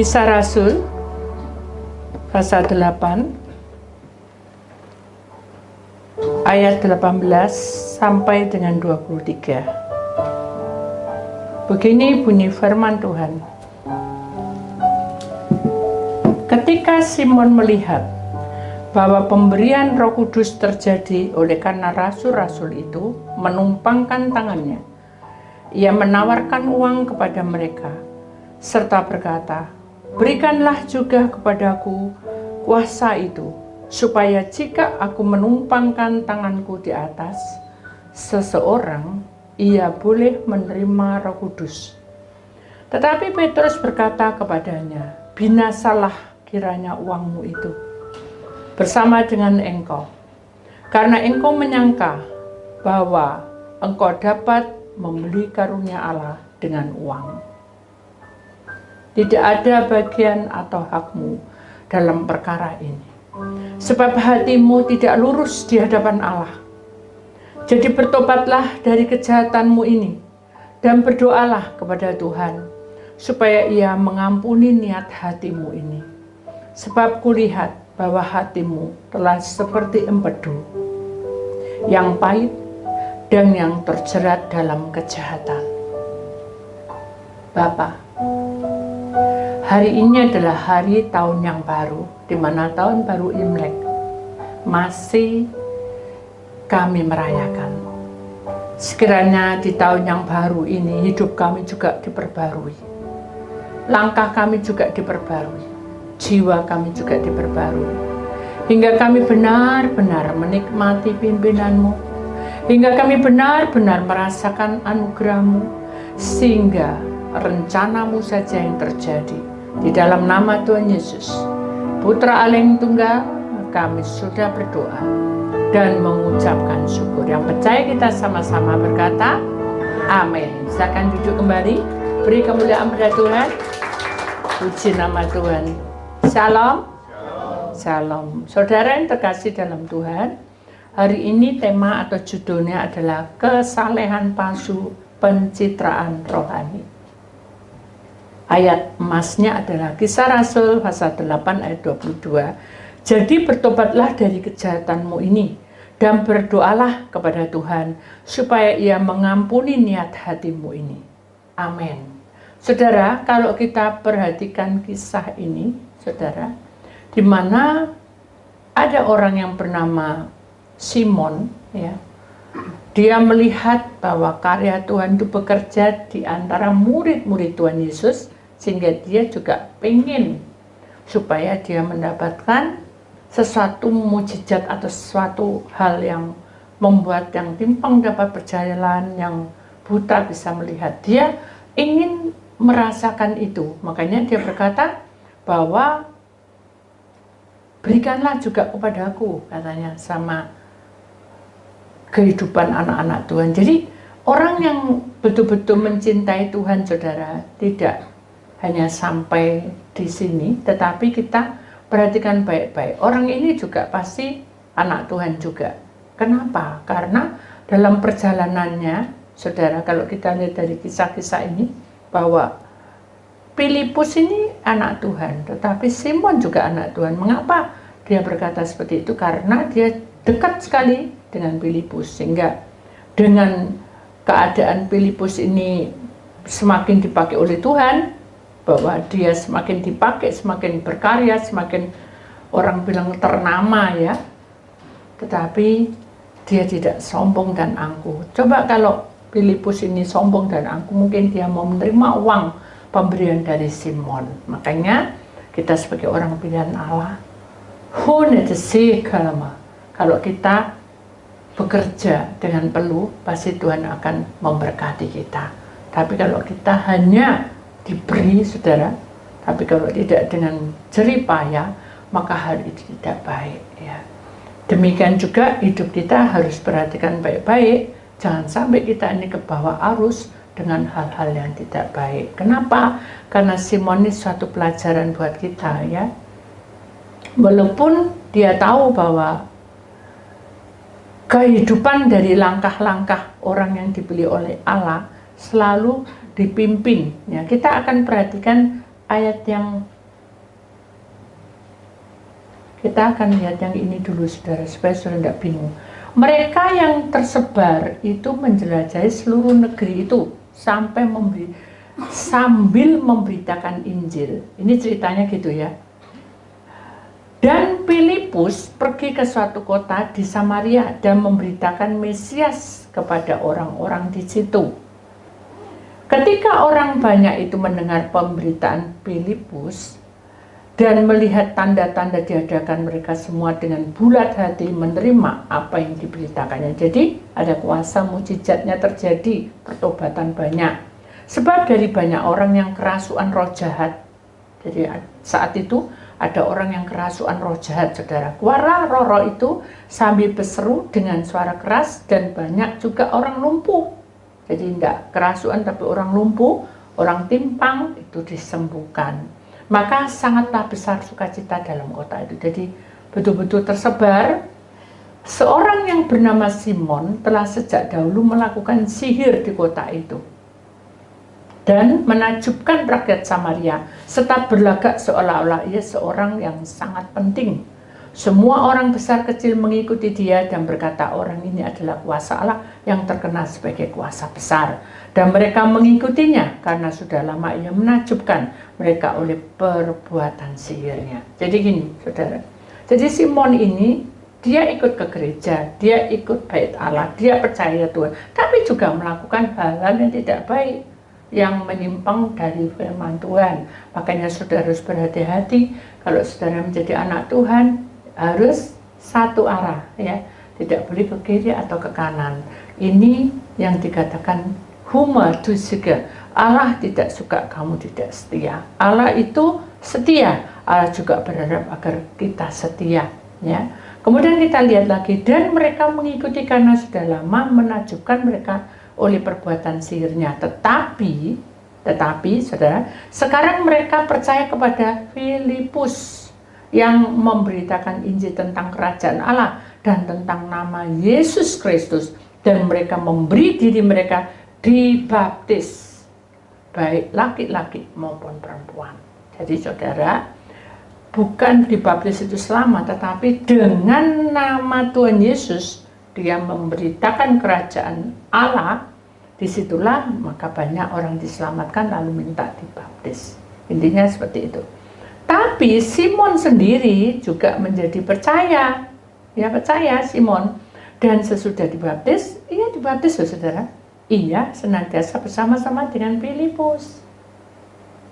Kisah Rasul pasal 8 ayat 18 sampai dengan 23. Begini bunyi firman Tuhan. Ketika Simon melihat bahwa pemberian Roh Kudus terjadi oleh karena rasul-rasul itu menumpangkan tangannya, ia menawarkan uang kepada mereka serta berkata, "Berikanlah juga kepadaku kuasa itu, supaya jika aku menumpangkan tanganku di atas seseorang, ia boleh menerima Roh Kudus." Tetapi Petrus berkata kepadanya, "Binasalah kiranya uangmu itu bersama dengan engkau, karena engkau menyangka bahwa engkau dapat membeli karunia Allah dengan uang. Tidak ada bagian atau hakmu dalam perkara ini, sebab hatimu tidak lurus di hadapan Allah. Jadi bertobatlah dari kejahatanmu ini dan berdoalah kepada Tuhan, supaya Ia mengampuni niat hatimu ini. Sebab kulihat bahwa hatimu telah seperti empedu yang pahit dan yang terjerat dalam kejahatan." Bapa, hari ini adalah hari tahun yang baru, di mana tahun baru Imlek masih kami merayakan. Sekiranya di tahun yang baru ini hidup kami juga diperbarui, langkah kami juga diperbarui, jiwa kami juga diperbarui, hingga kami benar-benar menikmati pimpinanmu, hingga kami benar-benar merasakan anugerahmu, sehingga rencanamu saja yang terjadi. Di dalam nama Tuhan Yesus, Putra Allah yang Tunggal, kami sudah berdoa dan mengucapkan syukur. Yang percaya kita sama-sama berkata, amin. Silakan duduk kembali, beri kemuliaan pada Tuhan. Puji nama Tuhan. Shalom. Shalom. Saudara yang terkasih dalam Tuhan, hari ini tema atau judulnya adalah kesalehan palsu pencitraan rohani. Ayat emasnya adalah Kisah Rasul pasal 8 ayat 22. Jadi bertobatlah dari kejahatanmu ini dan berdoalah kepada Tuhan supaya Ia mengampuni niat hatimu ini. Amin. Saudara, kalau kita perhatikan kisah ini, saudara, di mana ada orang yang bernama Simon, ya, dia melihat bahwa karya Tuhan itu bekerja di antara murid-murid Tuhan Yesus, sehingga dia juga pengen supaya dia mendapatkan sesuatu mujizat atau sesuatu hal yang membuat yang timpang dapat berjalan, yang buta bisa melihat. Dia ingin merasakan itu, makanya dia berkata bahwa berikanlah juga kepadaku, katanya, sama kehidupan anak-anak Tuhan. Jadi orang yang betul-betul mencintai Tuhan, saudara, tidak hanya sampai di sini, tetapi kita perhatikan baik-baik. Orang ini juga pasti anak Tuhan juga. Kenapa? Karena dalam perjalanannya, saudara, kalau kita lihat dari kisah-kisah ini, bahwa Filipus ini anak Tuhan, tetapi Simon juga anak Tuhan. Mengapa dia berkata seperti itu? Karena dia dekat sekali dengan Filipus, sehingga dengan keadaan Filipus ini semakin dipakai oleh Tuhan, bahwa dia semakin dipakai, semakin berkarya, semakin orang bilang ternama, ya, tetapi dia tidak sombong dan angkuh. Coba kalau Filipus ini sombong dan angkuh, mungkin dia mau menerima uang pemberian dari Simon. Makanya kita sebagai orang pilihan Allah, kalau kita bekerja dengan peluh, pasti Tuhan akan memberkati kita. Tapi kalau kita hanya diberi, saudara, tapi kalau tidak dengan jerih payah, maka hal itu tidak baik, ya. Demikian juga hidup kita harus perhatikan baik-baik, jangan sampai kita ini ke bawah arus dengan hal-hal yang tidak baik. Kenapa? Karena Simon ini suatu pelajaran buat kita, ya. Walaupun dia tahu bahwa kehidupan dari langkah-langkah orang yang dipilih oleh Allah selalu dipimpin, ya. Kita akan perhatikan ayat yang Kita akan lihat yang ini dulu saudara, supaya saudara tidak bingung. Mereka yang tersebar itu menjelajahi seluruh negeri itu sambil memberitakan Injil. Ini ceritanya gitu ya. Dan Filipus pergi ke suatu kota di Samaria dan memberitakan Mesias kepada orang-orang di situ. Ketika orang banyak itu mendengar pemberitaan Filipus dan melihat tanda-tanda diadakan, mereka semua dengan bulat hati menerima apa yang diberitakannya. Jadi ada kuasa mujizatnya terjadi, pertobatan banyak. Sebab dari banyak orang yang kerasukan roh jahat. Jadi saat itu ada orang yang kerasukan roh jahat, saudara. Keluarlah roh-roh itu sambil berseru dengan suara keras, dan banyak juga orang lumpuh. Jadi tidak kerasukan tapi orang lumpuh, orang timpang itu disembuhkan. Maka sangatlah besar sukacita dalam kota itu. Jadi betul-betul tersebar. Seorang yang bernama Simon telah sejak dahulu melakukan sihir di kota itu dan menakjubkan rakyat Samaria, serta berlagak seolah-olah ia seorang yang sangat penting. Semua orang besar kecil mengikuti dia dan berkata, orang ini adalah kuasa Allah yang terkenal sebagai kuasa besar. Dan mereka mengikutinya karena sudah lama ia menakjubkan mereka oleh perbuatan sihirnya. Jadi gini saudara, jadi Simon ini dia ikut ke gereja, dia ikut bait Allah, dia percaya Tuhan, tapi juga melakukan hal-hal yang tidak baik, yang menyimpang dari firman Tuhan. Makanya saudara harus berhati-hati kalau saudara menjadi anak Tuhan, harus satu arah ya, tidak boleh ke kiri atau ke kanan. Ini yang dikatakan huma tusiga. Allah tidak suka kamu tidak setia. Allah itu setia. Allah juga berharap agar kita setia ya. Kemudian kita lihat lagi, dan mereka mengikuti karena sudah lama menakjubkan mereka oleh perbuatan sihirnya. Tetapi saudara, sekarang mereka percaya kepada Filipus yang memberitakan Injil tentang kerajaan Allah dan tentang nama Yesus Kristus, dan mereka memberi diri mereka dibaptis, baik laki-laki maupun perempuan. Jadi saudara, bukan dibaptis itu selamat, tetapi dengan nama Tuhan Yesus dia memberitakan kerajaan Allah. Disitulah maka banyak orang diselamatkan lalu minta dibaptis. Intinya seperti itu. Tapi Simon sendiri juga menjadi percaya. Ya percaya Simon. Dan sesudah dibaptis, ia dibaptis loh saudara. Ia senantiasa bersama-sama dengan Filipus.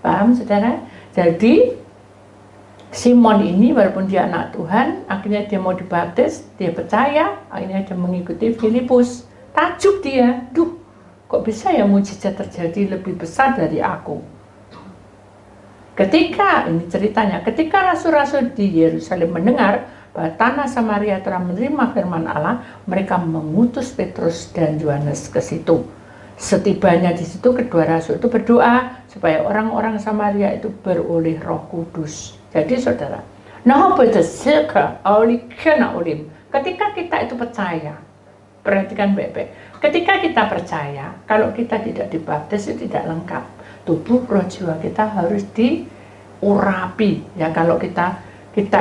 Paham saudara? Jadi Simon ini walaupun dia anak Tuhan, akhirnya dia mau dibaptis, dia percaya, akhirnya dia mengikuti Filipus. Takjub dia, duh kok bisa ya mujizat terjadi lebih besar dari aku. Ketika, ini ceritanya, ketika rasul-rasul di Yerusalem mendengar bahwa tanah Samaria telah menerima firman Allah, mereka mengutus Petrus dan Yohanes ke situ. Setibanya di situ, kedua rasul itu berdoa supaya orang-orang Samaria itu beroleh Roh Kudus. Jadi saudara, ketika kita itu percaya, perhatikan baik-baik, ketika kita percaya, kalau kita tidak dibaptis itu tidak lengkap. Tubuh roh jiwa kita harus diurapi ya. Kalau kita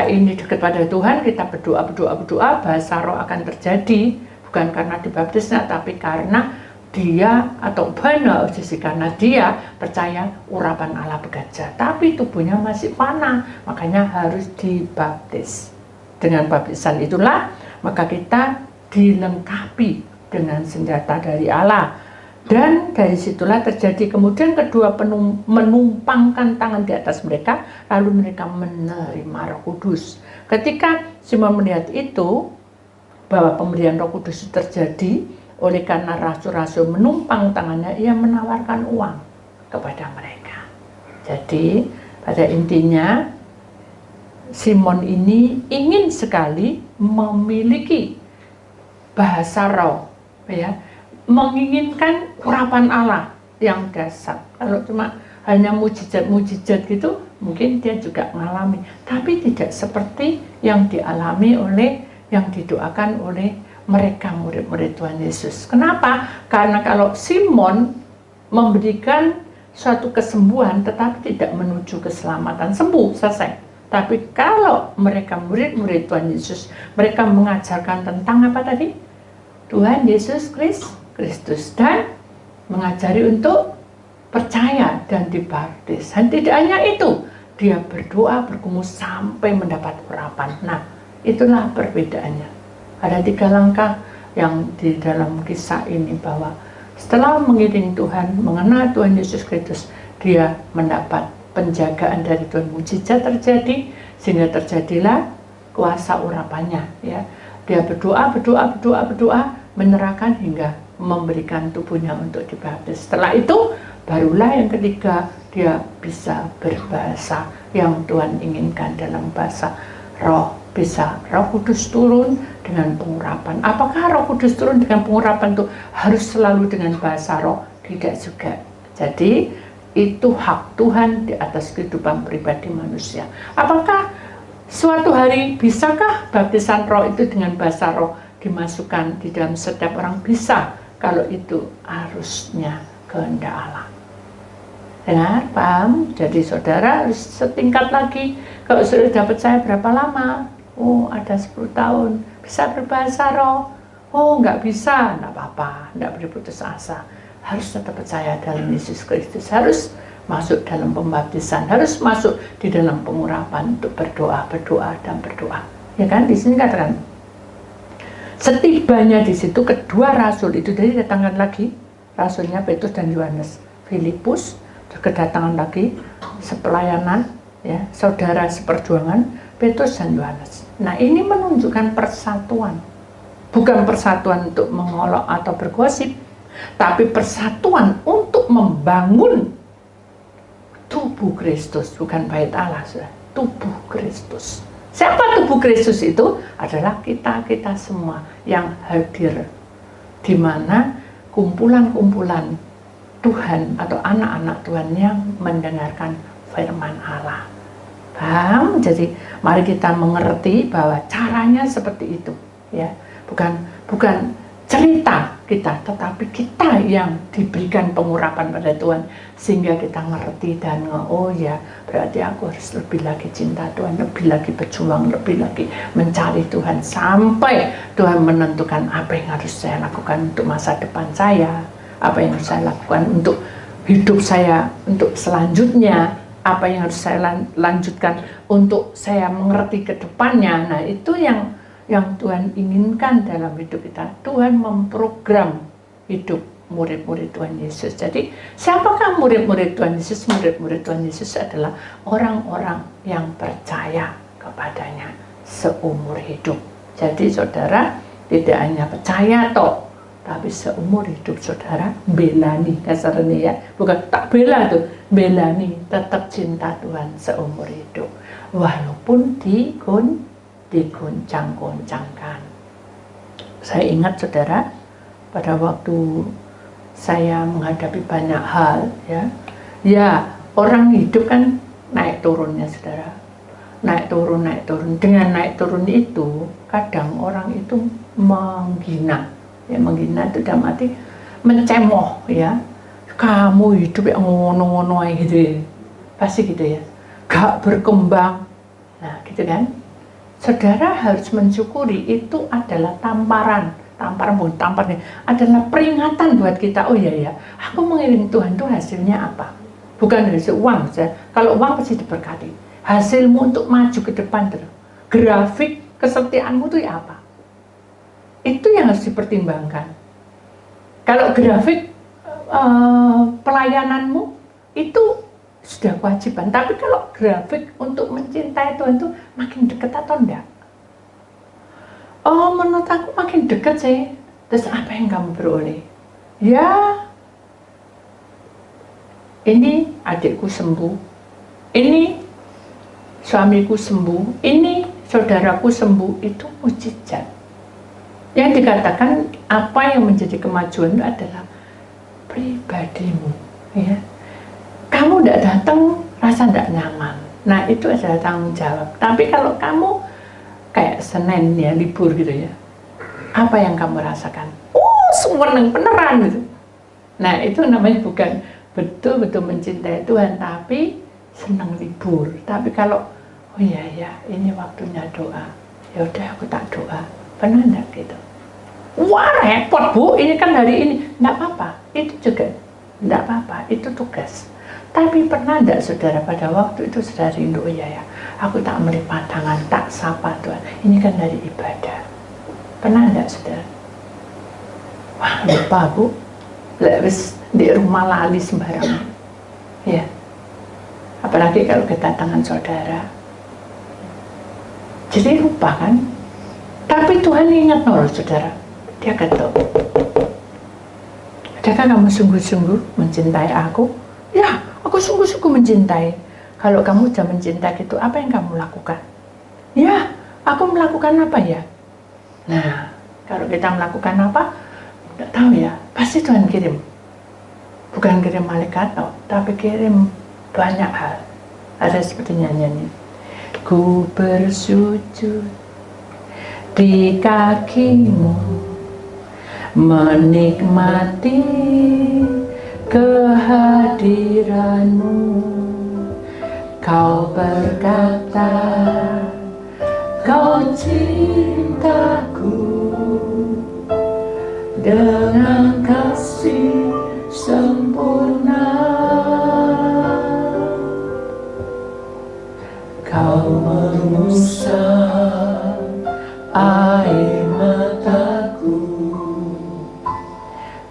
ini dekat pada Tuhan, kita berdoa, bahasa roh akan terjadi, bukan karena dibaptisnya, tapi karena dia atau benar karena dia percaya urapan Allah bekerja, tapi tubuhnya masih panah, makanya harus dibaptis. Dengan baptisan itulah maka kita dilengkapi dengan senjata dari Allah. Dan dari situlah terjadi kemudian kedua menumpangkan tangan di atas mereka, lalu mereka menerima Roh Kudus. Ketika Simon melihat itu, bahwa pemberian Roh Kudus terjadi, oleh karena rasul-rasul menumpang tangannya, ia menawarkan uang kepada mereka. Jadi pada intinya Simon ini ingin sekali memiliki bahasa roh ya, menginginkan urapan Allah yang dasar. Kalau cuma hanya mujizat-mujizat gitu, mungkin dia juga mengalami, tapi tidak seperti yang dialami oleh, yang didoakan oleh mereka murid-murid Tuhan Yesus. Kenapa? Karena kalau Simon memberikan suatu kesembuhan tetapi tidak menuju keselamatan, sembuh, selesai. Tapi kalau mereka murid-murid Tuhan Yesus, mereka mengajarkan tentang apa tadi? Tuhan Yesus Kristus, dan mengajari untuk percaya dan dibaptis. Dan tidak hanya itu, dia berdoa bergumul sampai mendapat urapan. Nah, itulah perbedaannya. Ada 3 langkah yang di dalam kisah ini, bahwa setelah mengiring Tuhan, mengenal Tuhan Yesus Kristus, dia mendapat penjagaan dari Tuhan, mujizat terjadi, sehingga terjadilah kuasa urapannya, ya. Dia berdoa, menyerahkan hingga memberikan tubuhnya untuk dibaptis. Setelah itu, barulah yang ketiga, dia bisa berbahasa yang Tuhan inginkan dalam bahasa roh. Bisa Roh Kudus turun dengan pengurapan. Apakah Roh Kudus turun dengan pengurapan itu harus selalu dengan bahasa roh? Tidak juga. Jadi itu hak Tuhan di atas kehidupan pribadi manusia. Apakah suatu hari bisakah baptisan roh itu dengan bahasa roh dimasukkan di dalam setiap orang? Bisa, kalau itu harusnya kehendak Allah. Dengar, paham? Jadi saudara harus setingkat lagi. Kalau sudah dapat saya berapa lama? Oh, ada 10 tahun. Bisa berbahasa roh? Oh, nggak bisa, nggak apa-apa, nggak berputus asa. Harus tetap percaya dalam Yesus Kristus, harus masuk dalam pembaptisan, harus masuk di dalam pengurapan untuk berdoa. Ya kan, di sini katakan, setibanya di situ kedua rasul itu, dari datangkan lagi rasulnya Petrus dan Yohanes, Filipus, kedatangan lagi sepelayanan, ya, saudara seperjuangan Petrus dan Yohanes. Nah, ini menunjukkan persatuan, bukan persatuan untuk mengolok atau bergosip, tapi persatuan untuk membangun tubuh Kristus, bukan bait Allah, sudah. Tubuh Kristus. Siapa tubuh Kristus itu? Adalah kita semua yang hadir, di mana kumpulan-kumpulan Tuhan atau anak-anak Tuhan yang mendengarkan firman Allah. Paham? Jadi mari kita mengerti bahwa caranya seperti itu, ya. Bukan cerita kita, tetapi kita yang diberikan pengurapan pada Tuhan, sehingga kita ngerti dan oh ya, berarti aku harus lebih lagi cinta Tuhan, lebih lagi berjuang, lebih lagi mencari Tuhan, sampai Tuhan menentukan apa yang harus saya lakukan untuk masa depan saya, apa yang harus saya lakukan untuk hidup saya untuk selanjutnya, apa yang harus saya lanjutkan untuk saya mengerti ke depannya. Nah, itu yang Tuhan inginkan dalam hidup kita. Tuhan memprogram hidup murid-murid Tuhan Yesus. Jadi, siapakah murid-murid Tuhan Yesus? Murid-murid Tuhan Yesus adalah orang-orang yang percaya kepadanya seumur hidup. Jadi, saudara tidak hanya percaya toh, tapi seumur hidup saudara belani, kasarnya ya, bukan tak bela tuh, belani, tetap cinta Tuhan seumur hidup, walaupun diguncang-guncangkan. Saya ingat saudara, pada waktu saya menghadapi banyak hal, ya orang hidup kan naik turunnya saudara, naik turun. Dengan naik turun itu, kadang orang itu menghina. Ya, menghina itu dalam arti mencemoh, ya, kamu hidup yang ngono-ngono gitu ya, pasti gitu ya, gak berkembang. Nah gitu kan, saudara harus mensyukuri itu adalah tamparan adalah peringatan buat kita. Oh iya ya, aku mengiring Tuhan itu hasilnya apa? Bukan hasil uang saja. Kalau uang pasti diberkati, hasilmu untuk maju ke depan terus, grafik kesetiaanmu itu ya apa? Itu yang harus dipertimbangkan. Kalau grafik pelayananmu itu sudah kewajiban, tapi kalau grafik untuk mencintai Tuhan itu makin dekat atau enggak? Oh, menurut aku makin dekat sih. Terus apa yang kamu beroleh? Ya, ini adikku sembuh, ini suamiku sembuh, ini saudaraku sembuh. Itu mujizat. Yang dikatakan apa yang menjadi kemajuan itu adalah pribadimu, ya. Kamu tidak datang rasa tidak nyaman, nah itu adalah tanggung jawab. Tapi kalau kamu kayak Senin ya, libur gitu ya, apa yang kamu rasakan? Oh, seneng beneran gitu. Nah itu namanya bukan betul-betul mencintai Tuhan, tapi senang libur. Tapi kalau oh iya ya, ini waktunya doa. Ya udah aku tak doa. Pernah enggak gitu? Wah repot Bu, ini kan hari ini. Enggak apa-apa, itu juga enggak apa-apa, itu tugas. Tapi pernah enggak saudara pada waktu itu saudara rindu, oh iya ya, aku tak melipat tangan, tak sapa Tuhan. Ini kan dari ibadah. Pernah enggak saudara? Wah lupa Bu, wis di rumah lali sembarangan. Ya, apalagi kalau kedatangan saudara. Jadi lupa kan? Tapi Tuhan ingat loh saudara. Dia ketuk. Adakah kamu sungguh-sungguh mencintai aku? Ya, aku sungguh-sungguh mencintai. Kalau kamu sudah mencintai itu, apa yang kamu lakukan? Ya, aku melakukan apa ya? Nah, kalau kita melakukan apa? Tidak tahu ya, pasti Tuhan kirim. Bukan kirim malaikat, tapi kirim banyak hal. Ada seperti nyanyian. Ku bersujud di kakimu, menikmati kehadiranmu. Kau berkata, kau cintaku dengan kasih sempurna. Kau mengusap air mataku,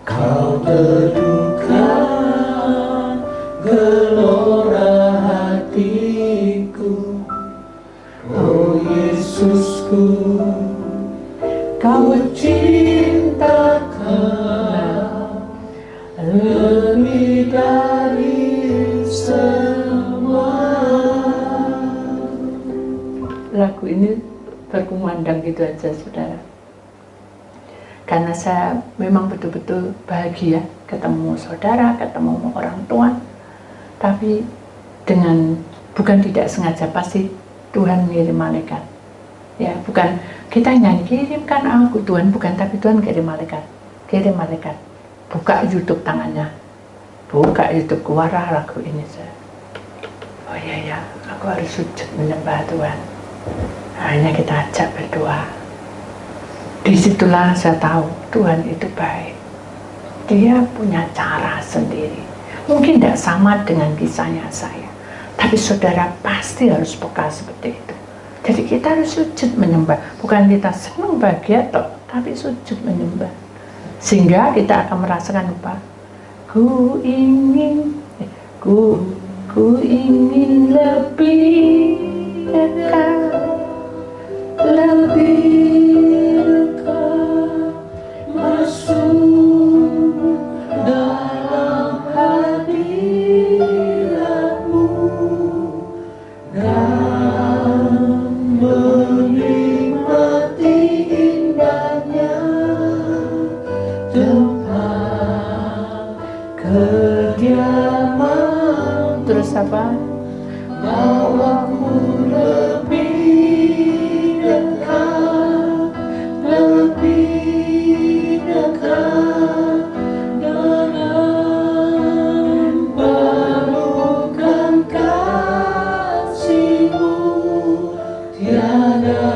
kau teduhkan gelora hatiku. Oh Yesusku, kau cintakan lebih dari semua. Lagu ini berkumandang gitu aja saudara, karena saya memang betul-betul bahagia ketemu saudara, ketemu orang tua. Tapi dengan bukan tidak sengaja, pasti Tuhan ngirim malaikat. Ya, bukan kita nyanyi kirimkan aku Tuhan, bukan, tapi Tuhan kirim malaikat. Kirim malaikat. Buka YouTube tangannya, buka YouTube, keluar lagu ini saya. Oh iya ya, aku harus sujud menyembah Tuhan. Hanya kita ajak berdoa. Disitulah saya tahu Tuhan itu baik. Dia punya cara sendiri. Mungkin tidak sama dengan kisahnya saya, tapi saudara pasti harus peka seperti itu. Jadi kita harus sujud menyembah. Bukan kita senang bahagia toh, tapi sujud menyembah. Sehingga kita akan merasakan apa? Ku ingin lebih dekat, lebih dekat, masuk dalam hadiratmu dan menikmati indahnya tempat kediaman. Terus apa? Bawaku lebih dekat, lebih dekat dengan pelukan kasih-Mu. Tiada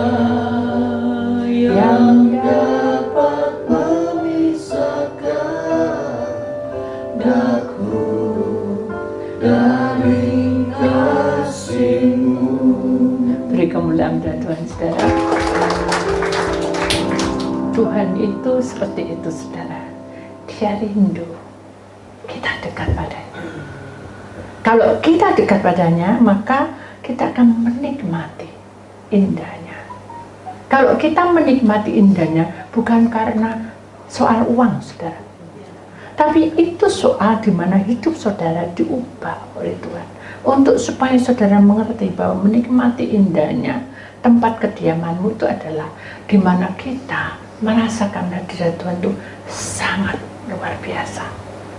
yang dapat memisahkan daku dari kasih-Mu. Beri kemuliaan pada Tuhan saudara. Tuhan itu seperti itu saudara. Dia rindu kita dekat padanya. Kalau kita dekat padanya, maka kita akan menikmati indahnya. Kalau kita menikmati indahnya bukan karena soal uang saudara, tapi itu soal dimana hidup saudara diubah oleh Tuhan, untuk supaya saudara mengerti bahwa menikmati indahnya tempat kediamanmu itu adalah dimana kita merasakan hadirat Tuhan itu sangat luar biasa.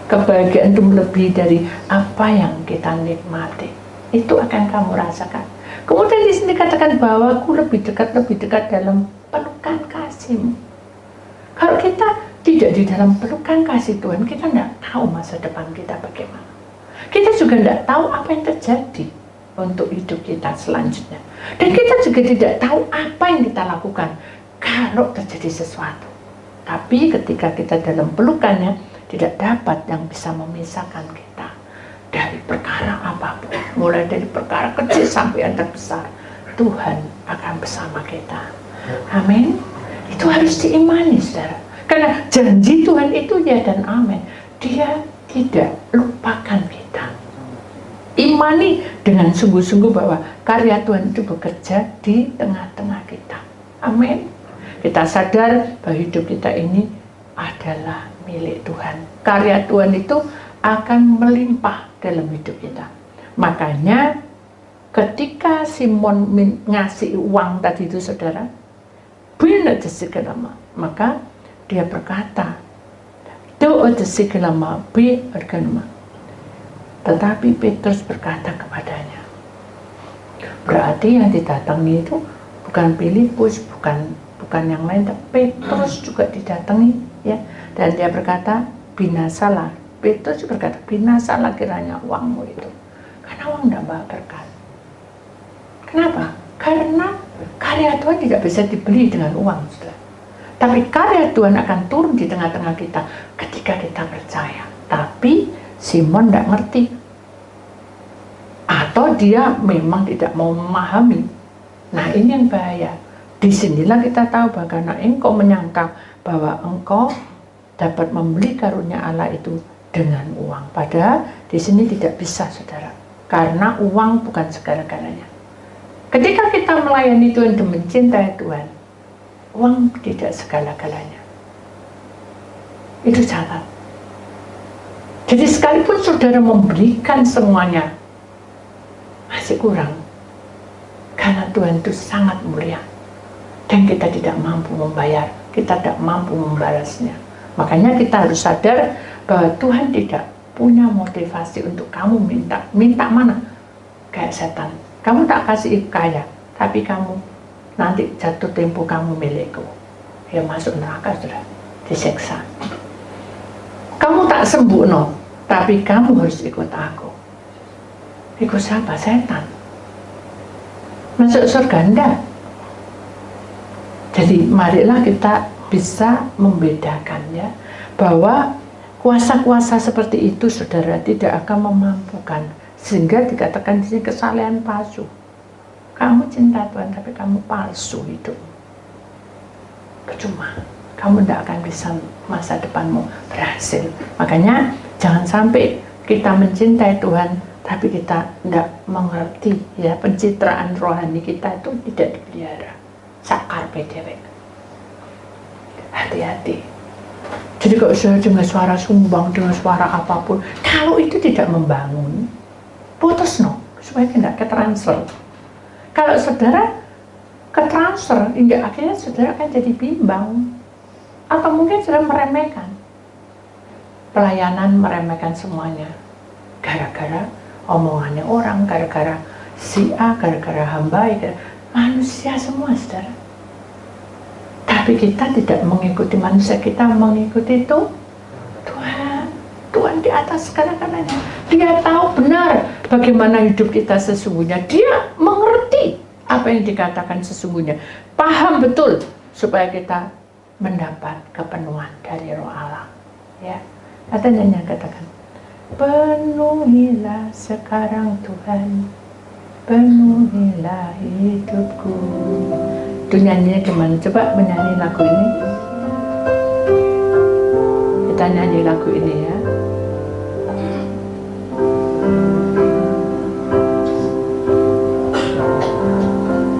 Kebahagiaan itu lebih dari apa yang kita nikmati, itu akan kamu rasakan. Kemudian di sini katakan bahwa aku lebih dekat dalam pelukan kasih-Mu. Kalau kita tidak di dalam pelukan kasih Tuhan, kita tidak tahu masa depan kita bagaimana. Kita juga tidak tahu apa yang terjadi. untuk hidup kita selanjutnya. Dan kita juga tidak tahu apa yang kita lakukan kalau terjadi sesuatu. Tapi ketika kita dalam pelukannya, tidak dapat yang bisa memisahkan kita dari perkara apapun. Mulai dari perkara kecil sampai yang terbesar, Tuhan akan bersama kita. Amin. Itu harus diimani, saudara. Karena janji Tuhan itu ya dan amin. Dia tidak lupakan kita. Imani dengan sungguh-sungguh bahwa karya Tuhan itu bekerja di tengah-tengah kita. Amin. Kita sadar bahwa hidup kita ini adalah milik Tuhan. Karya Tuhan itu akan melimpah dalam hidup kita. Makanya ketika Simon ngasih uang tadi itu, saudara, maka dia berkata, tetapi Petrus berkata kepadanya. Berarti yang didatangi itu bukan Filipus, bukan yang lain, tapi Petrus juga didatangi, ya. Dan dia berkata, binasalah. Petrus berkata, binasalah kiranya uangmu itu, karena uang tidak bawa berkat. Kenapa? Karena karya Tuhan tidak bisa dibeli dengan uang, saudara. Tapi karya Tuhan akan turun di tengah-tengah kita ketika kita percaya. Tapi Simon tidak ngerti, atau dia memang tidak mau memahami. Nah, ini yang bahaya. Disinilah kita tahu bahwa karena engkau menyangka bahwa engkau dapat membeli karunia Allah itu dengan uang. Padahal di sini tidak bisa, saudara. Karena uang bukan segala-galanya. Ketika kita melayani Tuhan dan mencintai Tuhan, uang tidak segala-galanya. Itu catat. Jadi sekalipun saudara memberikan semuanya, masih kurang. Karena Tuhan itu sangat mulia. Dan kita tidak mampu membayar, kita tidak mampu membalasnya. Makanya kita harus sadar bahwa Tuhan tidak punya motivasi untuk kamu minta mana? Kayak setan. Kamu tak kasih kaya, tapi kamu nanti jatuh tempo kamu milikku. Ya masuk neraka, sudah diseksa. Kamu tak sembuh, no, tapi kamu harus ikut aku. Ikut siapa? Setan. Masuk surga enggak? Jadi marilah kita bisa membedakannya, bahwa kuasa-kuasa seperti itu, saudara, tidak akan memampukan. Sehingga dikatakan di sini kesalehan palsu. Kamu cinta Tuhan tapi kamu palsu hidup. Percuma. Kamu tidak akan bisa masa depanmu berhasil. Makanya jangan sampai kita mencintai Tuhan tapi kita tidak mengerti, ya, pencitraan rohani kita itu tidak dipelihara. Sakar PDW. Hati-hati. Jadi kalau saudara dengan suara sumbang, dengan suara apapun, kalau itu tidak membangun, putus, no, supaya tidak ketransfer. Kalau saudara ketransfer, hingga akhirnya saudara akan jadi bimbang, atau mungkin saudara meremehkan pelayanan, meremehkan semuanya, gara-gara omongannya orang, gara-gara si A, gara-gara hamba, manusia semua, saudara. Tapi kita tidak mengikuti manusia, kita mengikuti itu Tuhan. Tuhan di atas segala-galanya. Dia tahu benar bagaimana hidup kita sesungguhnya. Dia mengerti apa yang dikatakan sesungguhnya. Paham betul supaya kita mendapat kepenuhan dari Roh Allah. Ya, katanya katakan, penuhilah sekarang Tuhan, penuhilah hidupku. Itu nyanyinya gimana? Coba menyanyi lagu ini. Kita nyanyi lagu ini, ya.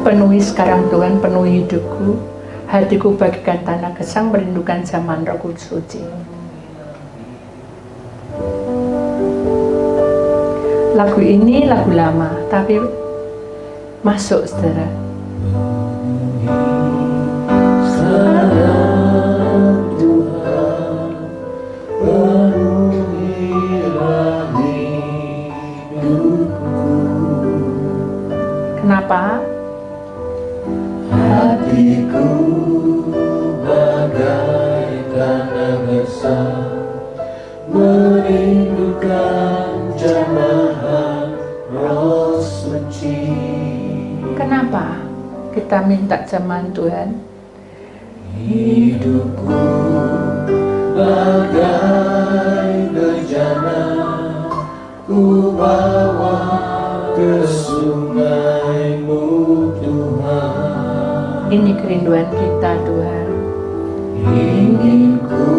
Penuhi sekarang Tuhan, penuhi hidupku. Hatiku bagikan tanah gesang, merindukan zaman Roh Kudus suci. Lagu ini lagu lama, tapi masuk, saudara. Kenapa? Hatiku bagaikan gesang, merindukan jamaah Roh Suci. Kita minta zaman Tuhan. Hidupku bagai bejana, ku bawa ke sungai-Mu Tuhan. Ini kerinduan kita Tuhan. Ingin ku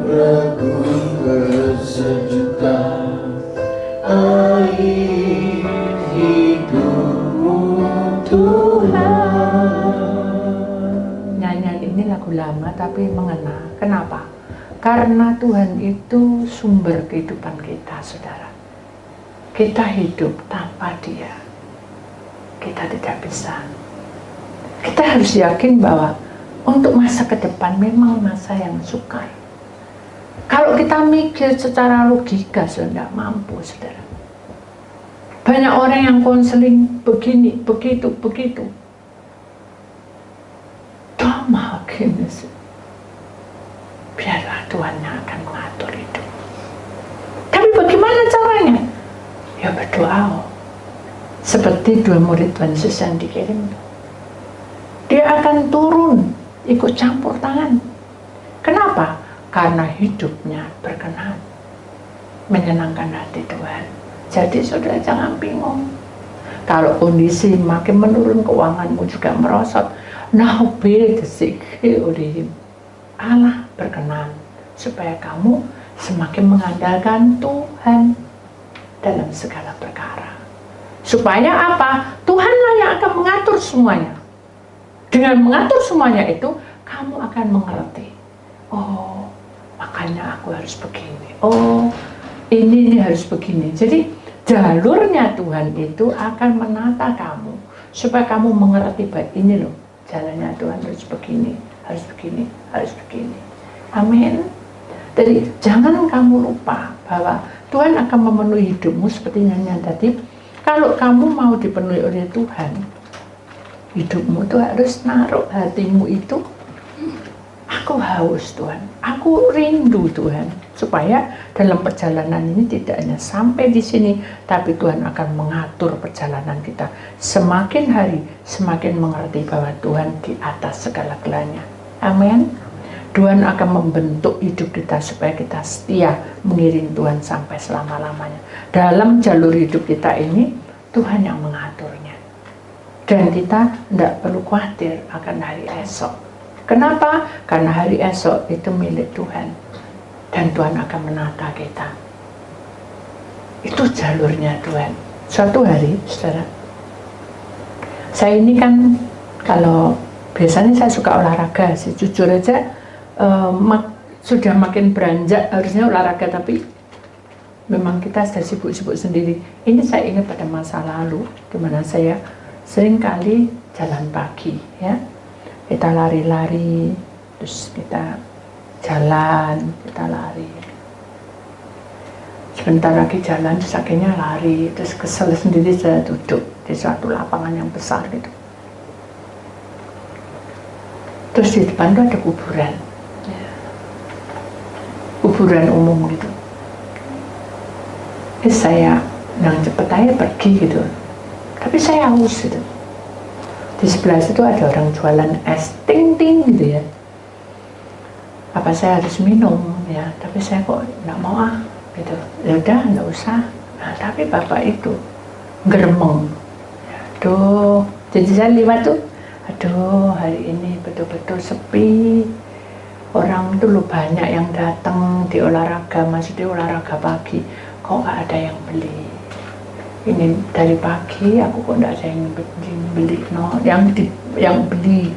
ragui kesejukan air hidup-Mu Tuhan. Nyanyian ini lagu lama tapi mengena. Kenapa? Karena Tuhan itu sumber kehidupan kita, saudara. Kita hidup tanpa Dia, kita tidak bisa. Kita harus yakin bahwa untuk masa ke depan memang masa yang sukar. Kalau kita mikir secara logika, sudah mampu, saudara. Banyak orang yang konseling begini, begitu. Dama gini, biarlah Tuhan yang akan mengatur itu. Tapi bagaimana caranya? Ya berdoa. Seperti 2 murid Tuhan Yesus yang dikirim. Dia akan turun, ikut campur tangan. Kenapa? Karena hidupnya berkenan, menyenangkan hati Tuhan. Jadi saudara jangan bingung. Kalau kondisi makin menurun, keuanganmu juga merosot, nah oleh Allah berkenan supaya kamu semakin mengandalkan Tuhan dalam segala perkara. Supaya apa? Tuhanlah yang akan mengatur semuanya. Dengan mengatur semuanya itu, kamu akan mengerti. Oh, makanya aku harus begini. Oh, ini harus begini. Jadi jalurnya Tuhan itu akan menata kamu supaya kamu mengerti baik ini loh. Jalannya Tuhan harus begini, harus begini, harus begini. Amin. Jadi jangan kamu lupa bahwa Tuhan akan memenuhi hidupmu seperti nyanyian tadi. Kalau kamu mau dipenuhi oleh Tuhan, hidupmu itu harus naruh hatimu itu. Aku haus Tuhan, aku rindu Tuhan, supaya dalam perjalanan ini tidak hanya sampai di sini, tapi Tuhan akan mengatur perjalanan kita. Semakin hari, semakin mengerti bahwa Tuhan di atas segala-galanya. Amin. Tuhan akan membentuk hidup kita supaya kita setia mengiring Tuhan sampai selama-lamanya. Dalam jalur hidup kita ini, Tuhan yang mengaturnya. Dan kita tidak perlu khawatir akan hari esok. Kenapa? Karena hari esok itu milik Tuhan. Dan Tuhan akan menata kita. Itu jalurnya Tuhan. Suatu hari, saudara, saya ini kan kalau biasanya saya suka olahraga sih, jujur aja sudah makin beranjak harusnya olahraga, tapi memang kita sudah sibuk-sibuk sendiri. Ini saya ingat pada masa lalu, di mana saya seringkali jalan pagi, ya. Kita lari-lari, terus kita jalan, kita lari. Sebentar lagi jalan, terus akhirnya lari, terus kesel sendiri saya duduk di suatu lapangan yang besar gitu. Terus di depan itu ada kuburan, kuburan umum gitu. Saya yang cepet aja pergi gitu, tapi saya haus gitu. Di sebelah situ ada orang jualan es ting-ting gitu ya. Apa saya harus minum ya? Tapi saya kok nggak mau gitu. Ya udah nggak usah. Nah, tapi bapak itu geremeng. Aduh, jadi saya lewat tuh. Aduh, hari ini betul-betul sepi. Orang tuh banyak yang datang di olahraga, maksudnya olahraga pagi. Kok nggak ada yang beli? Ini dari pagi aku kok nggak ada yang beli, no, yang beli.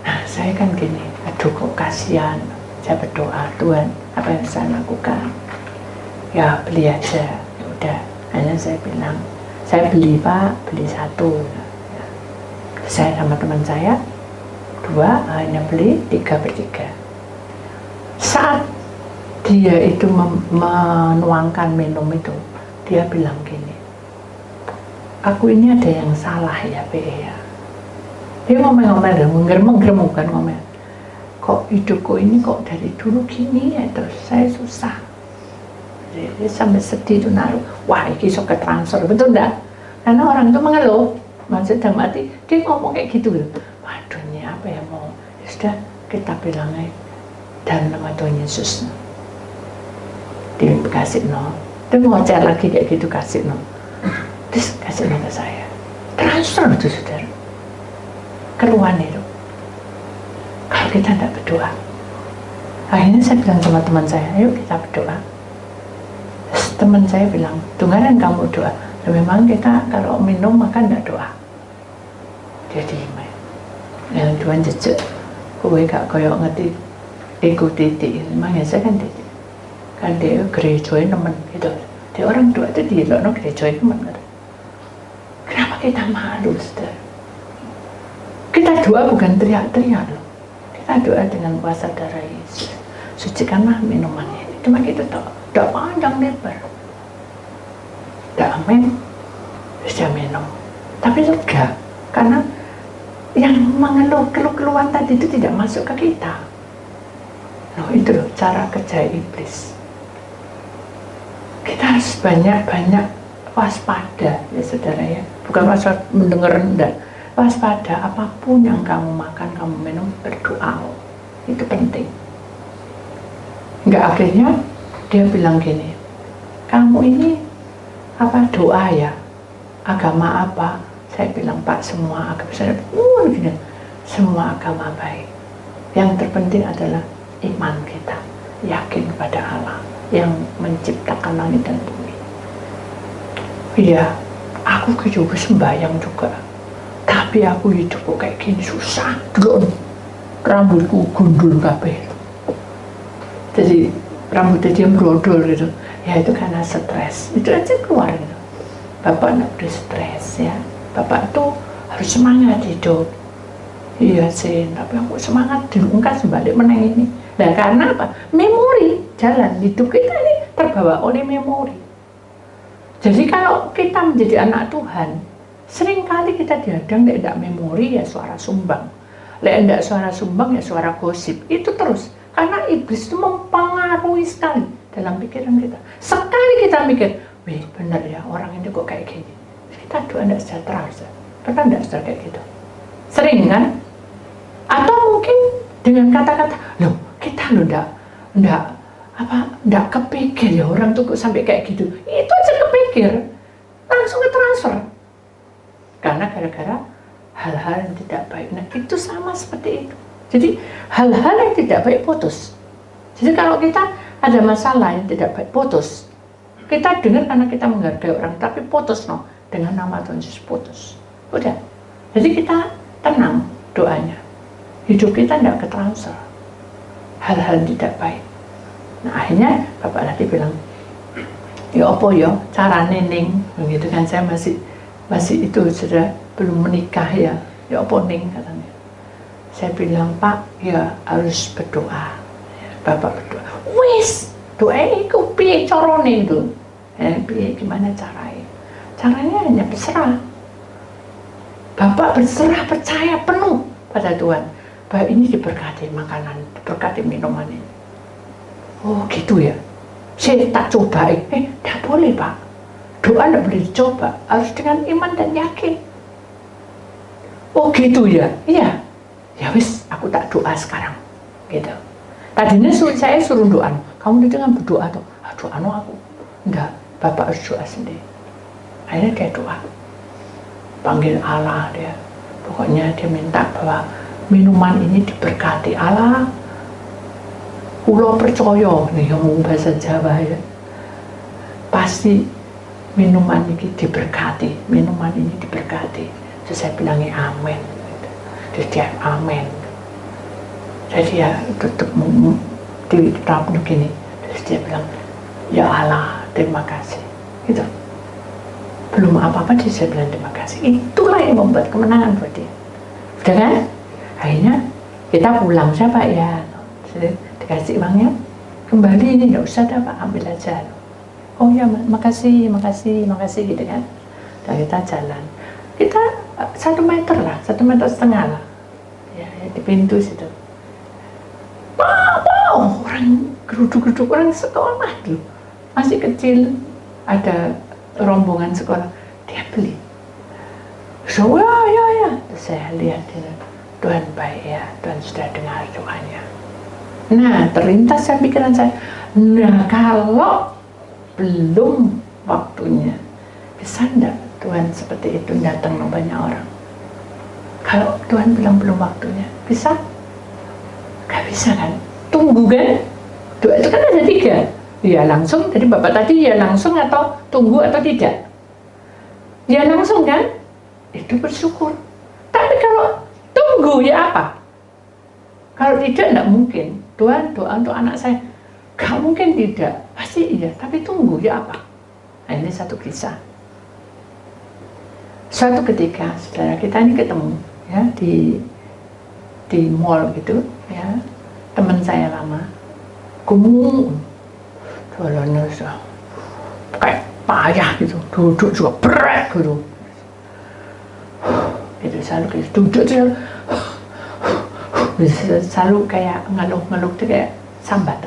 Nah, saya kan gini, aduh kok kasihan. Saya berdoa, Tuhan, apa yang saya lakukan? Ya beli aja, ya udah. Hanya saya bilang, saya beli Pak, beli 1. Ya. Saya sama teman saya 2, hanya beli 3/3. Saat dia itu menuangkan minum itu, dia bilang gini, aku ini ada yang salah ya PE ya. Dia ngomel-ngomel, menggerem-gerem kan ngomel. Kok hidupku ini kok dari dulu gini ya, terus saya susah. Jadi sampai sedih tuh naruh, wah ini sok ke transfer, betul enggak? Karena orang itu mengeluh, Maksud dalam arti dia ngomong kayak gitu loh. Waduh ini apa ya mau? Ya sudah kita bilang aja dalam nama Tuhan Yesus. Dikasih no. Dia ngoceh lagi kayak gitu kasih no. Terus kasih no ke saya. Transfer itu saudara. Keluhan itu. Kalau kita tidak berdoa. Akhirnya saya bilang sama teman saya, ayo kita berdoa. Terus teman saya bilang, dengaran kamu doa. Dan memang kita kalau minum makan tidak doa. Jadi yang Tuhan jejak, kowe gak koyok ngerti ego titik. Memang ya saya kan titik. Kan dia gerejoin temen gitu. Dia orang doa itu di lono gerejoin temen gitu. Kenapa kita malu, saudara? Kita doa bukan teriak-teriak loh. Kita doa dengan kuasa darah Yesus. Sucikanlah minuman ini. Cuma gitu toh. Doa panjang lebar. Doa amin. Terus dia minum. Tapi lega. Karena yang mengeluh keluhan tadi itu tidak masuk ke kita. Loh itu loh cara kerja iblis. Kita harus banyak-banyak waspada ya saudara ya. Bukan waspada mendengar rendah. Waspada apapun yang kamu makan, kamu minum, berdoa. Itu penting. Enggak, akhirnya dia bilang gini, kamu ini apa doa ya? Agama apa? Saya bilang, Pak, semua agama. Saya bilang, semua agama baik. Yang terpenting adalah iman kita, yakin pada Allah yang menciptakan langit dan bumi. Iya, aku juga sembahyang juga. Tapi aku hidup kok kayak gini susah. Dulu rambutku gundul kabeh. Jadi rambutnya dia brodol gitu. Ya itu karena stres. Itu aja keluar gitu. Bapak nggak boleh stres ya. Bapak tuh harus semangat hidup. Iya sih, tapi aku semangat diungkas balik meneng ini. Nah karena apa? Memori jalan hidup kita ini terbawa oleh memori. Jadi kalau kita menjadi anak Tuhan, seringkali kita dihadang tidak memori ya suara sumbang. Tidak suara sumbang ya suara gosip. Itu terus. Karena iblis itu mempengaruhi sekali dalam pikiran kita. Sekali kita mikir, wih benar ya orang ini kok kayak gini. Kita doa tidak sejahtera. Pernah tidak sejahtera kayak gitu? Sering kan? Atau mungkin dengan kata-kata, loh kita loh enggak kepikir ya orang tuh kok sampai kayak gitu. Itu aja kepikir, langsung ke transfer. Karena gara-gara hal-hal yang tidak baik. Nah itu sama seperti itu. Jadi hal-hal yang tidak baik putus. Jadi kalau kita ada masalah yang tidak baik putus. Kita dengar karena kita menghargai orang, tapi putus no. Dengan nama Tuhan Yesus putus. Udah. Jadi kita tenang doanya. Hidup kita tidak ketransfer. Hal-hal yang tidak baik. Nah akhirnya Bapak tadi bilang, ya apa ya carane ning, begitu kan saya masih itu sudah belum menikah ya apa ning katanya. Saya bilang Pak ya harus berdoa. Ya, Bapak berdoa. Wis doa itu piye carane itu? Piye gimana caranya? Caranya hanya berserah. Bapak berserah percaya penuh pada Tuhan. Bahwa ini diberkati makanan, diberkati minuman ini. Oh gitu ya. Saya tak coba. Tidak boleh Pak. Doa tidak boleh dicoba. Harus dengan iman dan yakin. Oh gitu ya. Iya. Ya wis, aku tak doa sekarang. Gitu. Tadinya saya suruh doa. Kamu jangan berdoa tuh. Doa no aku. Enggak. Bapak harus doa sendiri. Akhirnya dia doa. Panggil Allah dia. Pokoknya dia minta bahwa minuman ini diberkati Allah. Kulo percaya nih ngomong bahasa Jawa ya. Pasti minuman ini diberkati. Minuman ini diberkati. Terus saya bilangnya amin. Terus dia amin. Jadi ya tutup di tahap begini. Terus dia bilang, ya Allah terima kasih. Gitu. Belum apa-apa dia saya bilang terima kasih. Itulah yang membuat kemenangan buat dia. Udah kan? Akhirnya kita pulang siapa ya? Jadi dikasih uangnya kembali ini nggak usah dah Pak, ambil aja. Oh ya makasih gitu kan. Dan kita jalan. Kita 1 meter lah, 1,5 meter lah. Ya di pintu situ. Wow, orang geruduk-geruduk orang sekolah tuh. Masih kecil, ada rombongan sekolah, dia beli. So, ya. Terus saya lihat, Tuhan baik ya, Tuhan sudah dengar doanya. Nah, terlintas saya pikiran saya, nah kalau belum waktunya, bisa enggak Tuhan seperti itu datang ke banyak orang? Kalau Tuhan bilang belum waktunya, bisa? Gak bisa kan? Tunggu kan? Doa itu kan ada 3. Ya langsung, jadi Bapak tadi ya langsung atau tunggu atau tidak? Ya langsung kan? Itu bersyukur. Tapi kalau tunggu ya apa? Kalau tidak, enggak mungkin. Tuhan, doa untuk anak saya. Gak mungkin tidak. Pasti iya, tapi tunggu ya apa? Nah, ini satu kisah. Suatu ketika, saudara kita ini ketemu ya di mall gitu ya. Teman saya lama, gemuk, jualannya kayak payah gitu, duduk juga berat gitu. Itu selalu gitu, duduk tuh selalu kayak ngeluh tuh kayak sambat.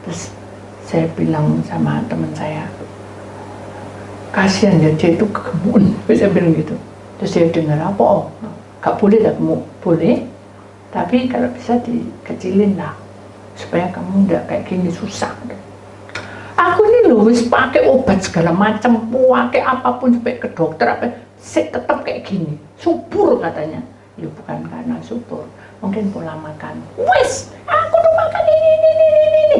Terus saya bilang sama teman saya, kasihan ya dia itu kegemukan, saya bilang gitu. Terus dia dengar apa? Oh, gak boleh lah gemuk, boleh, tapi kalau bisa dikecilin lah supaya kamu nggak kayak gini susah. Aku ini loh wis pakai obat segala macam, pakai apapun sampai ke dokter apa, saya tetap kayak gini, subur katanya. Ya bukan karena subur, mungkin pola makan. Wes, aku tuh makan ini.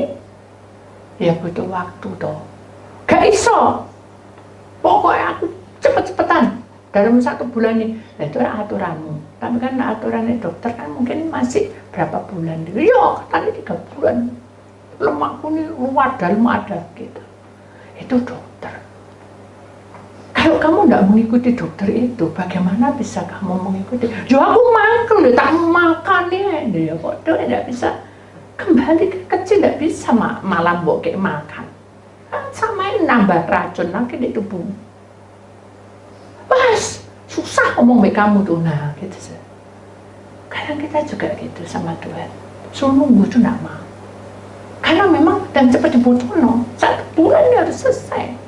Ya butuh waktu toh. Gak iso. Pokoknya aku cepet-cepetan dalam 1 bulan ini. Nah, itu aturanmu. Tapi kan aturannya dokter kan mungkin masih berapa bulan. Yo, katanya 3 bulan. Lemakku ini luar dalam ada gitu. Itu dokter. Kalau kamu tidak mengikuti dokter itu, bagaimana bisa kamu mengikuti? Ya aku makan, tak makan ya kok tidak bisa kembali ke kecil, tidak bisa malam kayak makan. Kan sama ini nambah racun lagi di tubuh. Pas susah ngomong sama kamu tuh, nah gitu sih. Kadang kita juga gitu sama Tuhan. Suruh nunggu tuh tidak mau. Karena memang dan cepat dibutuhkan, 1 bulan harus selesai.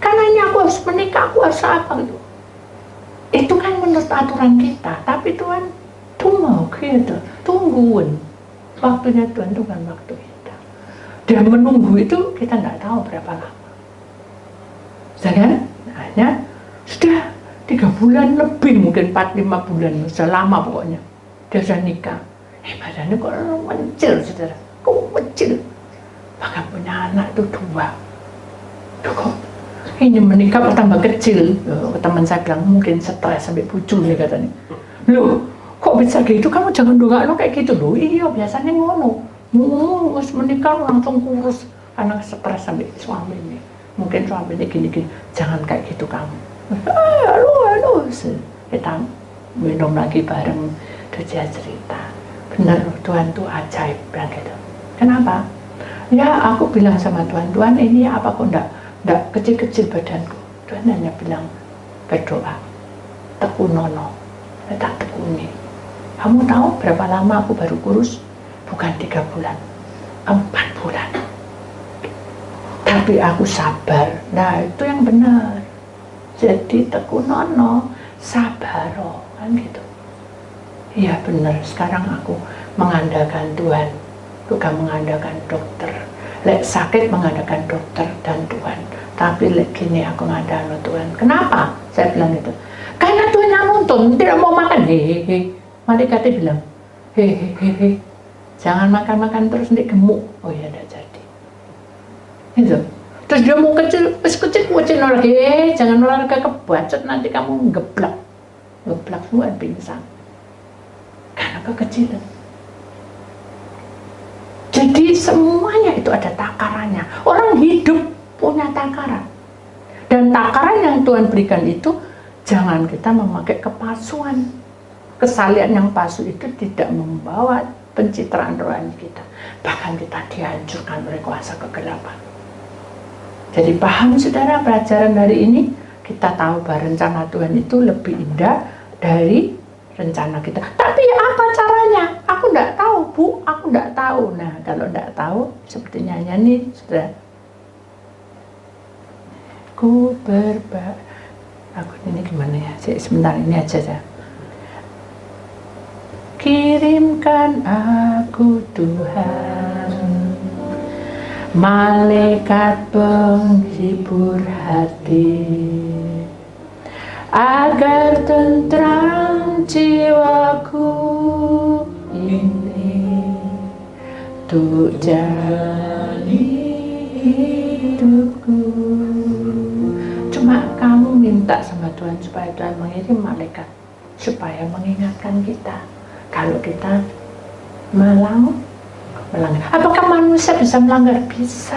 Karena ini aku harus menikah, aku harus apa gitu. Itu kan menurut aturan kita, tapi Tuhan tunggu gitu, tungguin. Waktunya Tuhan itu kan waktu kita. Dan menunggu itu kita nggak tahu berapa lama. Sedangkan hanya sudah 3 bulan lebih, mungkin 4-5 bulan, sudah lama pokoknya. Dia sudah nikah. Badannya kok mencil, saudara, kok mencil. Bahkan punya anak itu 2. Duh, kok ini menikah tambah kecil. Teman saya bilang mungkin stres sampai pucul nih katanya. Loh, kok bisa gitu? Kamu jangan doa lo kayak gitu loh. Iya, biasanya ngono. Harus menikah langsung kurus karena stres sampai suami ini. Mungkin suami ini gini-gini. Jangan kayak gitu kamu. Halo. Kita minum lagi bareng. Terus dia cerita. Benar loh, Tuhan tuh ajaib bilang gitu. Kenapa? Ya, aku bilang sama Tuhan, Tuhan ini apa kok enggak kecil-kecil badanku. Tuhan hanya bilang berdoa, tekunono, tak tekuni. Kamu tahu berapa lama aku baru kurus? Bukan 3 bulan, 4 bulan. Tapi aku sabar. Nah itu yang benar. Jadi tekunono, sabaro, kan gitu. Iya benar. Sekarang aku mengandalkan Tuhan, bukan mengandalkan dokter. Lek sakit mengadakan dokter dan Tuhan, tapi lek gini aku ngandalkan Tuhan. Kenapa? Saya bilang gitu. Karena Tuhan yang nuntun, tidak mau makan. Hehehe. Malaikatnya bilang, hehehe. Jangan makan terus nanti gemuk. Oh ya, tidak jadi. Itu. Terus dia mau kecil lagi. Jangan olahraga kebacot, nanti kamu geblak semua pingsan. Karena kekecilan. Jadi semuanya itu ada takarannya. Orang hidup punya takaran. Dan takaran yang Tuhan berikan itu, jangan kita memakai kepalsuan. Kesalian yang palsu itu tidak membawa pencitraan rohani kita. Bahkan kita dihancurkan oleh kuasa kegelapan. Jadi paham saudara pelajaran hari ini, kita tahu bahwa rencana Tuhan itu lebih indah dari rencana kita. Tapi apa caranya? Aku enggak tahu, Bu. Aku enggak tahu. Nah, kalau enggak tahu, seperti nyanyi sudah. Ku Aku ini gimana ya? Sebentar ini aja ya. Kirimkan aku Tuhan, malaikat penghibur hati, agar tentram jiwaku ini untuk jalani hidupku. Cuma kamu minta sama Tuhan supaya Tuhan mengirim malaikat supaya mengingatkan kita kalau kita melanggar. Apakah manusia bisa melanggar? Bisa.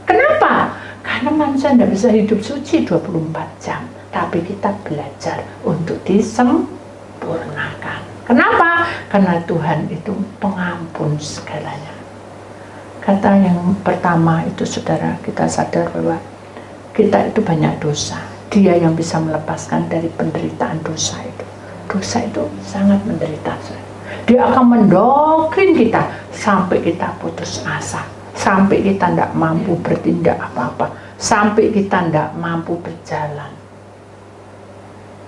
Kenapa? Karena manusia tidak bisa hidup suci 24 jam. Tapi kita belajar untuk disempurnakan. Kenapa? Karena Tuhan itu pengampun segalanya. Kata yang pertama itu, saudara, kita sadar bahwa kita itu banyak dosa. Dia yang bisa melepaskan dari penderitaan dosa itu. Dosa itu sangat menderita. Dia akan mendoktrin kita sampai kita putus asa, sampai kita tidak mampu bertindak apa-apa, sampai kita tidak mampu berjalan.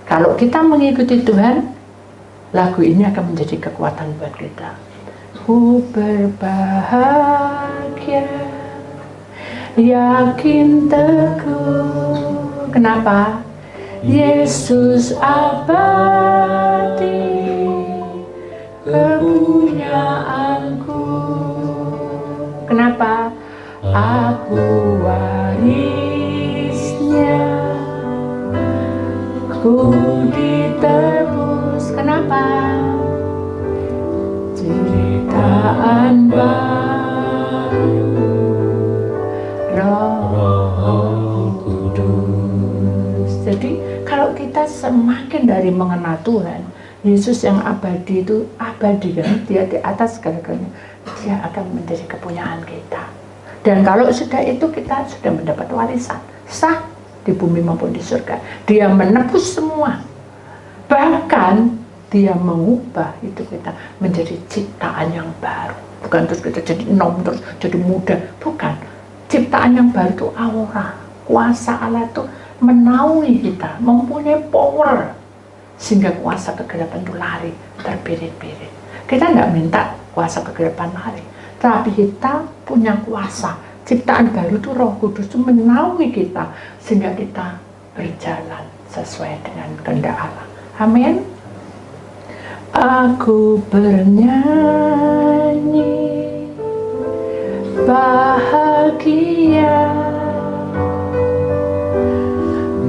Kalau kita mengikuti Tuhan, lagu ini akan menjadi kekuatan buat kita. Ku berbahagia, yakin teguh. Kenapa? Yesus abadi, kepunyaanku. Kenapa? Aku warisnya, ku ditebus. Kenapa? Ciptaan baru, Roh Kudus. Jadi kalau kita semakin dari mengenal Tuhan, Yesus yang abadi itu abadi kan, dia di atas segala-galanya, dia akan menjadi kepunyaan kita. Dan kalau sudah itu kita sudah mendapat warisan sah di bumi maupun di surga. Dia menebus semua, bahkan dia mengubah hidup kita menjadi ciptaan yang baru. Bukan terus kita jadi nom, terus jadi muda, bukan. Ciptaan yang baru itu aura, kuasa Allah itu menaungi kita, mempunyai power, sehingga kuasa kegelapan itu lari terbirit-birit. Kita tidak minta kuasa kegelapan lari, tapi kita punya kuasa. Ciptaan baru itu Roh Kudus itu menaungi kita, sehingga kita berjalan sesuai dengan kehendak Allah. Amin. Aku bernyanyi bahagia,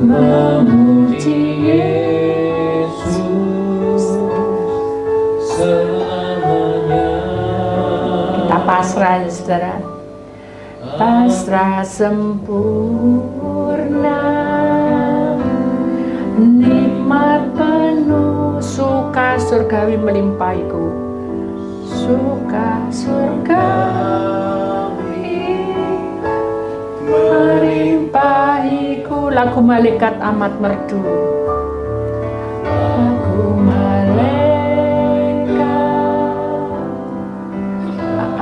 memuji Yesus selamanya. Kita pasrah ya saudara, pasrah sempurna, nikmat penuh, suka surgawi melimpahiku, suka surgawi melimpahiku. Lagu malaikat amat merdu, lagu malaikat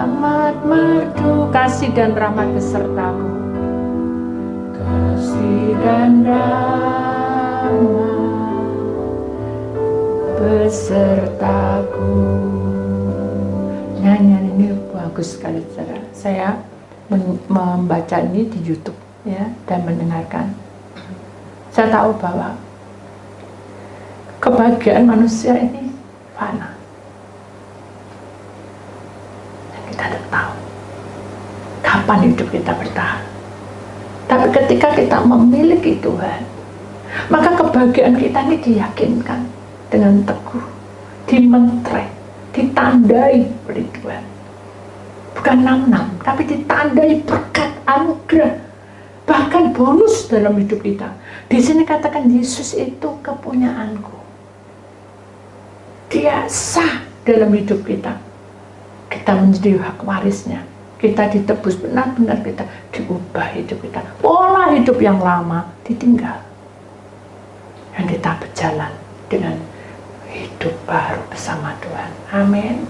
amat merdu, kasih dan rahmat besertaku, kasih dan rahmat besertaku. Nyanyian ini bagus sekali saudara. Saya membaca ini di YouTube ya, dan mendengarkan. Saya tahu bahwa kebahagiaan manusia ini fana. Dan kita tidak tahu kapan hidup kita bertahan. Tapi ketika kita memiliki Tuhan, maka kebahagiaan kita ini diyakinkan dengan teguh, dimentrek, ditandai oleh Tuhan. Bukan nam-nam, tapi ditandai berkat anugerah, bahkan bonus dalam hidup kita. Di sini katakan Yesus itu kepunyaanku. Dia sah dalam hidup kita. Kita menjadi hak warisnya. Kita ditebus, benar-benar kita diubah hidup kita. Pola hidup yang lama ditinggal. Dan kita berjalan dengan hidup baru bersama Tuhan. Amin.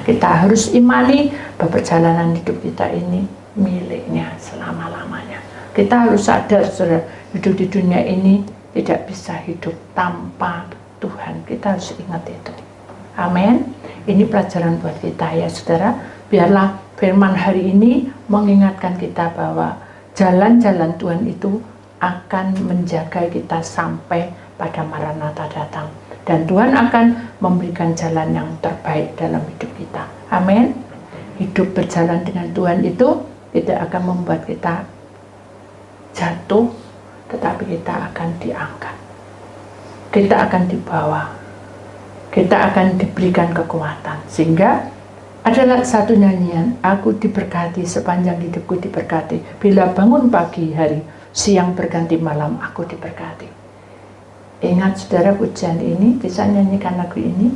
Kita harus imani bahwa perjalanan hidup kita ini miliknya selama-lamanya. Kita harus sadar, saudara, hidup di dunia ini tidak bisa hidup tanpa Tuhan. Kita harus ingat itu. Amin. Ini pelajaran buat kita ya saudara. Biarlah firman hari ini mengingatkan kita bahwa jalan-jalan Tuhan itu akan menjaga kita sampai pada Maranatha datang. Dan Tuhan akan memberikan jalan yang terbaik dalam hidup kita. Amin. Hidup berjalan dengan Tuhan itu tidak akan membuat kita jatuh, tetapi kita akan diangkat. Kita akan dibawa. Kita akan diberikan kekuatan. Sehingga adalah satu nyanyian, aku diberkati sepanjang hidupku diberkati. Bila bangun pagi hari, siang berganti malam, aku diberkati. Ingat saudara, pujian ini bisa nyanyikan lagu ini.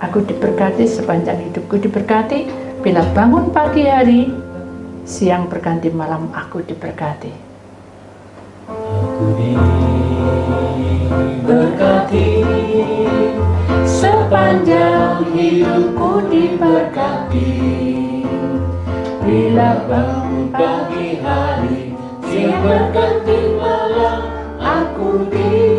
Aku diberkati sepanjang hidupku diberkati. Bila bangun pagi hari, siang berganti malam, aku diberkati. Aku diberkati sepanjang hidupku diberkati. Bila bangun pagi hari, siang berganti malam, aku diberkati.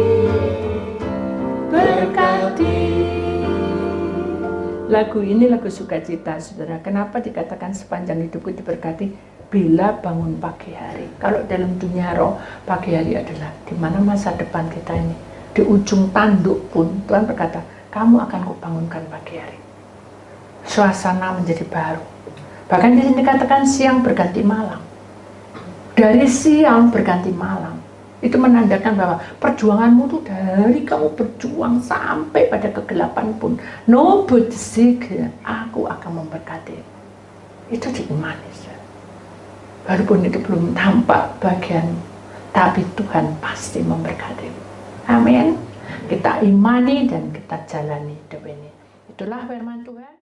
Lagu ini lagu sukacita, saudara. Kenapa dikatakan sepanjang hidupku diberkati? Bila bangun pagi hari. Kalau dalam dunia roh, pagi hari adalah di mana masa depan kita ini. Di ujung tanduk pun Tuhan berkata, kamu akan kubangunkan pagi hari. Suasana menjadi baru. Bahkan di sini dikatakan siang berganti malam. Dari siang berganti malam. Itu menandakan bahwa perjuanganmu itu dari kamu berjuang sampai pada kegelapan pun. No but aku akan memberkati. Itu diimani. Walaupun itu belum tampak bagianmu, tapi Tuhan pasti memberkati. Amin. Kita imani dan kita jalani hidup ini. Itulah firman Tuhan.